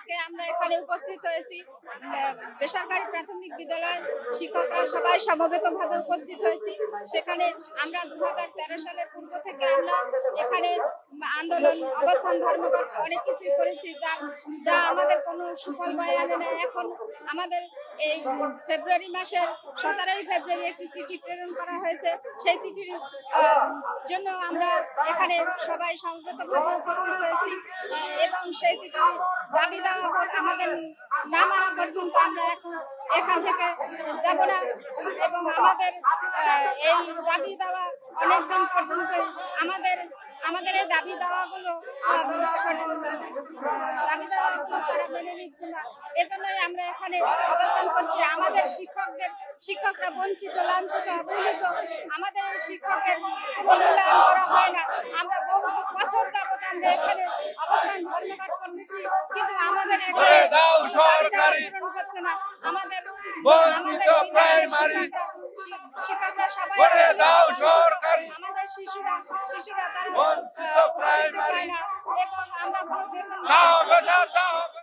আজকে আমরা এখানে উপস্থিত হয়েছি বেসরকারি প্রাথমিক বিদ্যালয় শিক্ষকরা সবাই সমবেতভাবে উপস্থিত হয়েছি। সেখানে আমরা 2013 সালের পূর্ব থেকে আমরা এখানে আন্দোলন অবস্থান ধর্মঘট অনেক কিছুই করেছি, যা আমাদের কোনো সুফল বয়ে আনে না। এখন আমাদের এই ফেব্রুয়ারি মাসের 17 ফেব্রুয়ারি একটি চিঠি প্রেরণ করা হয়েছে। সেই চিঠির জন্য আমরা এখানে সবাই সমবেতভাবে উপস্থিত হয়েছি এবং সেই চিঠির দাবি দেওয়া আমাদের না মানা পর্যন্ত আমরা এখন এখান থেকে যাব না এবং আমাদের এই দাবি দেওয়া অনেকদিন পর্যন্তই আমাদের এই দাবি দেওয়াগুলো তারা মেনে নিচ্ছে না। এজন্যই আমরা এখানে অবস্থান করছি। আমাদের শিক্ষকরা বঞ্চিত, লাঞ্ছিত, অবহেলিত। আমাদের শিক্ষকের মূল্যায়ন করা হয় না। আমরা বহু বছর যাবত আমরা এখানে অবস্থান ধর্মঘট করতেছি, কিন্তু আমাদের এখানে পূরণ হচ্ছে না। আমাদের শিক্ষকরা সবাই আমাদের শিশুরা তারা পায় না এবং আমরা কোনো বেতন